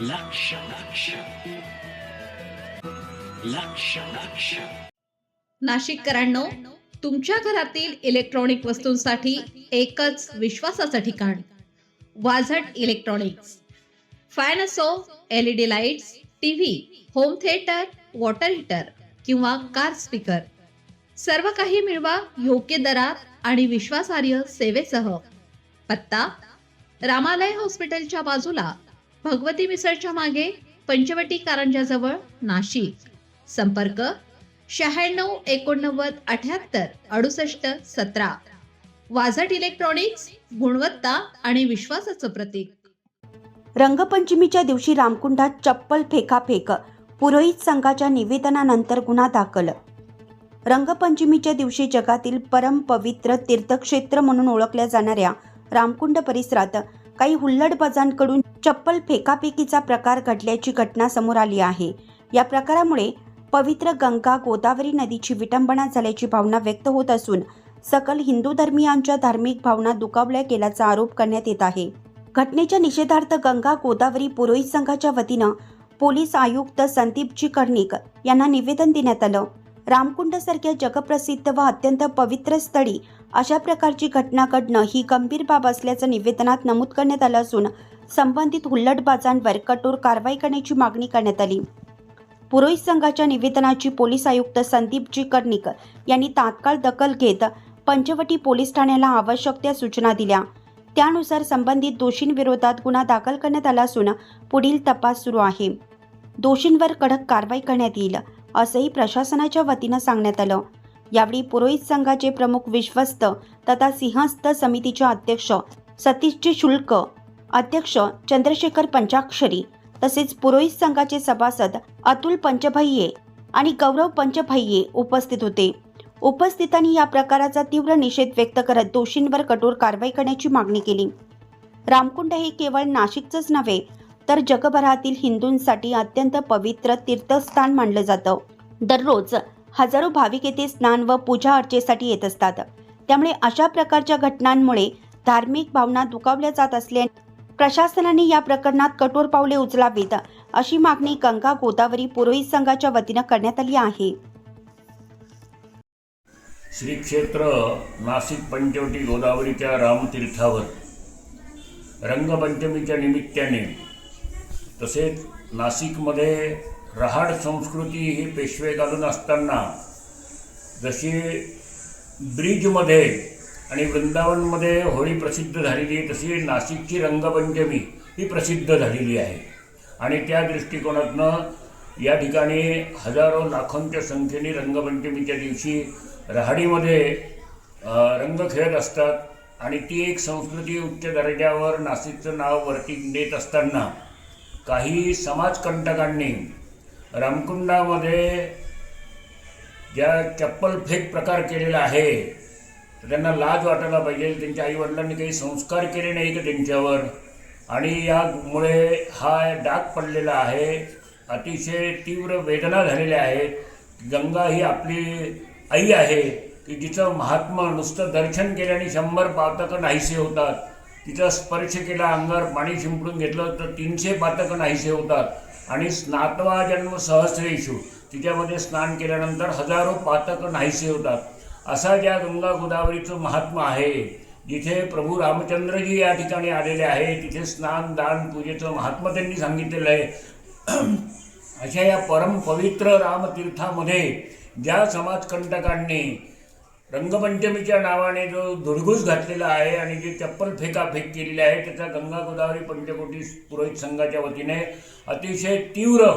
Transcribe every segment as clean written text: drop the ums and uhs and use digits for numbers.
लक्ष लक्ष लक्ष लक्ष नाशिककरांनो, तुमच्या घरातील इलेक्ट्रॉनिक वस्तूंसाठी एकच विश्वासाचं ठिकाण वाझट इलेक्ट्रॉनिक्स. फॅन असो, LED lights, TV, home theatre, water heater किंवा कार स्पीकर, सर्व काही मिळवा योग्य दरात आणि विश्वासार्ह सेवेसह. पत्ता: रामालय हॉस्पिटलच्या बाजूला, भगवती मिसळच्या मागे, पंचवटी कारंजाजवळ, नाशिक. संपर्क: 96 89 78 68 17. वाझट इलेक्ट्रॉनिक्स, गुणवत्ता आणि विश्वासाचं प्रतीक. रंगपंचमीच्या दिवशी रामकुंडात चप्पल फेकाफेक, पुरोहित संघाच्या निवेदनानंतर गुन्हा दाखल. रंगपंचमीच्या दिवशी जगातील परमपवित्र तीर्थक्षेत्र म्हणून ओळखल्या जाणाऱ्या रामकुंड परिसरात काही हुल्लडबाजांकडून चप्पल फेकाफेकीचा प्रकार घडल्याची घटना समोर आली आहे. या प्रकारामुळे पवित्र गंगा गोदावरी नदीची विटंबना झाल्याची भावना व्यक्त होत असून सकल हिंदू धर्मीयांच्या धार्मिक भावना दुखावल्या गेल्याचा आरोप करण्यात येत आहे. घटनेच्या निषेधार्थ गंगा गोदावरी पुरोहित संघाच्या वतीनं पोलीस आयुक्त संदीपजी कर्णिक यांना निवेदन देण्यात आलं. रामकुंडसारख्या जगप्रसिद्ध व अत्यंत पवित्र स्थळी अशा प्रकारची घटना घडणं ही गंभीर बाब असल्याचं निवेदनात नमूद करण्यात आलं असून संबंधित हुल्लडबाजांवर कठोर कारवाई करण्याची मागणी करण्यात आली. पुरोहित संघाच्या निवेदनाची पोलीस आयुक्त संदीपजी कर्णिक यांनी तात्काळ दखल घेत पंचवटी पोलीस ठाण्याला आवश्यक त्या सूचना दिल्या. त्यानुसार संबंधित दोषींविरोधात गुन्हा दाखल करण्यात आला असून पुढील तपास सुरू आहे. दोषींवर कडक कारवाई करण्यात येईल असंही प्रशासनाच्या वतीनं सांगण्यात आलं. यावेळी पुरोहित संघाचे प्रमुख विश्वस्त तथा सिंहस्थ समितीचे अध्यक्ष सतीशजी शुल्क, अध्यक्ष चंद्रशेखर पंचाक्षरी तसेच पुरोहित संघाचे सभासद अतुल पंचभैये आणि गौरव पंचभैये उपस्थित होते. उपस्थितांनी या प्रकाराचा तीव्र निषेध व्यक्त करत दोषींवर कठोर कारवाई करण्याची मागणी केली. रामकुंड हे केवळ नाशिकचंच नव्हे तर जगभरातील हिंदूंसाठी अत्यंत पवित्र तीर्थस्थान मानलं जातं. दररोज हजारो भाविक येथे स्नान व पूजा अर्चेसाठी येत असतात. त्यामुळे अशा प्रकारच्या घटनांमुळे धार्मिक भावना दुखावल्या जात असल्याने प्रशासनाने या प्रकरणात कठोर पावले उचलावीत अशी मागणी गंगा गोदावरी पुरोहित संघाच्या वतीनं करण्यात आली आहे. श्री क्षेत्र नाशिक पंचवटी गोदावरीच्या रामतीर्थावर रंगपंचमीच्या निमित्ताने तसेच नाशिकमध्ये रहाड संस्कृती ही पेशवे घालून असताना जशी ब्रिजमध्ये आणि वृंदावनमध्ये होळी प्रसिद्ध झालेली आहे तशी नाशिकची रंगपंचमी ही प्रसिद्ध झालेली आहे. आणि त्या दृष्टिकोनातनं या ठिकाणी हजारो लाखोंच्या संख्येने रंगपंचमीच्या दिवशी रहाडीमध्ये रंग खेळत असतात. आणि ती एक संस्कृती उच्च दर्जावर नाशिकचं नाव वरती नेत असताना काही समाजकंटकांनी रामकुंडामध्ये ज्या चप्पल फेक प्रकार केलेला आहे त्यांना लाज वाटायला पाहिजे. त्यांच्या आईवडिलांनी काही संस्कार केले नाही का त्यांच्यावर, आणि यामुळे हा डाग पडलेला आहे. अतिशय तीव्र वेदना झालेल्या आहेत. गंगा ही आपली आई आहे की जिचं महात्मा नुसतं दर्शन केल्याने 100 पातकं नाहीसे होतात. तिचा स्पर्श केला, अंगावर पाणी शिंपडून घेतलं तर 300 पातकं नाहीसे होतात. आणि स्नात्वा जन्म सहस्रेषु, तिच्यामध्ये स्नान केल्यानंतर हजारो पातकं नाहीसे होतात. असा ज्या गंगा गोदावरीचं महात्मा आहे, जिथे प्रभू रामचंद्रजी या ठिकाणी आलेले आहे, तिथे स्नान दान पूजेचं महात्मा त्यांनी सांगितलेलं आहे. अशा या परम पवित्र रामतीर्थामध्ये ज्या समाजकंटकांनी रंगपंचमीच्या नावाने जो धुडगूस घातलेला आहे आणि जी चप्पल फेकाफेक केलेली आहे, त्याचा गंगा गोदावरी पंचकोटी पुरोहित संघाच्या वतीने अतिशय तीव्र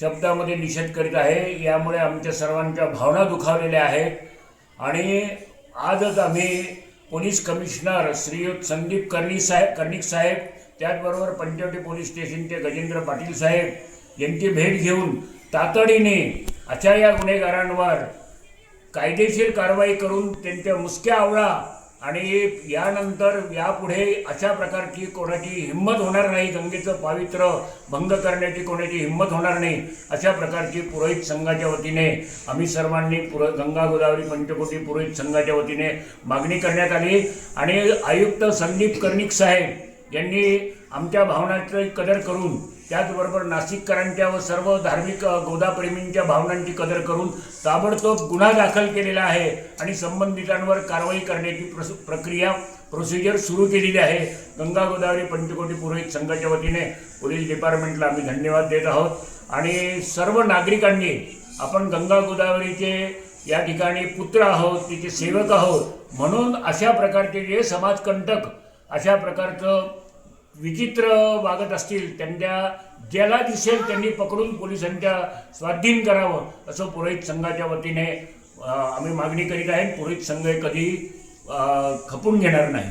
शब्दामध्ये निषेध करीत आहे. यामुळे आमच्या सर्वांच्या भावना दुखावलेल्या आहेत. आणि आजच आम्ही पोलीस कमिशनर श्रीयुत संदीप कर्णिक साहेब, त्याचबरोबर पंचवटी पोलीस स्टेशनचे गजेंद्र पाटील साहेब यांची भेट घेऊन तातडीने अशा या गुन्हेगारांवर कायदेशीर कारवाई करून त्यांच्या मुसक्या आवळा. आणि यानंतर यापुढे अशा प्रकारची कोणाची हिंमत होणार नाही, गंगेचं पावित्र्य भंग करण्याची कोणाची हिंमत होणार नाही, अशा प्रकारची पुरोहित संघाच्या वतीने आम्ही सर्वांनी गंगा गोदावरी पंचकोटी पुरोहित संघाच्या वतीने मागणी करण्यात आली. आणि आयुक्त संदीप कर्णिक साहेब यांनी आमच्या भावनांची कदर करून, त्याचबरोबर नाशिककरांच्या व सर्व धार्मिक गोदाप्रेमींच्या भावनांची कदर करून ताबडतोब गुन्हा दाखल केलेला आहे आणि संबंधितांवर कारवाई करण्याची प्रोसिजर सुरू केलेली आहे. गंगा गोदावरी पंचकोटी पुरोहित संघाच्या वतीने पोलीस डिपार्टमेंटला आम्ही धन्यवाद देत आहोत आणि सर्व नागरिकांनी आपण गंगा गोदावरीचे या ठिकाणी पुत्र आहोत, तिचे सेवक आहोत, म्हणून अशा प्रकारचे जे समाजकंटक अशा प्रकारचं विचित्र वागत असतील त्यांच्या ज्याला दिसेल त्यांनी पकडून पोलिसांच्या स्वाधीन करावं असं पुरोहित संघाच्या वतीने आम्ही मागणी करीत आहे. पुरोहित संघ कधी खपून घेणार नाही.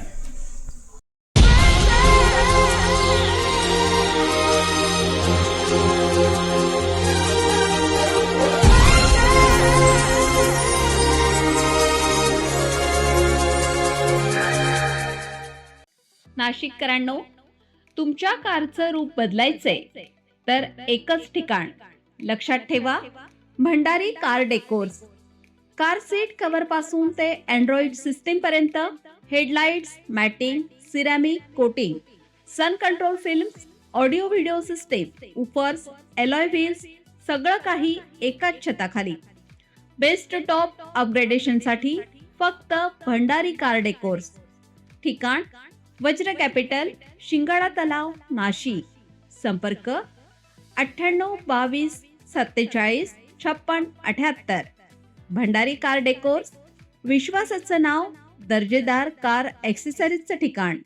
नाशिककरांनो, तुमच्या कारचं रूप बदलायचंय तर एकच ठिकाण लक्षात ठेवा, Bhandari car decors. Car seat cover पासून ते अँड्रॉइड सिस्टीम पर्यंत, headlights, matting, ceramic coating, sun control films, audio video system, woofers, alloy wheels, सगळं काही एकाच छताखाली. बेस्ट टॉप अपग्रेडेशनसाठी फक्त भंडारी कार डेकोर्स. ठिकाण वज्र कॅपिटल, शिंगाडा तलाव, नाशिक. संपर्क 98 22 47 56 78. भंडारी कार डेकोर्स, विश्वासाचं नाव, दर्जेदार कार ॲक्सेसरीजचं ठिकाण.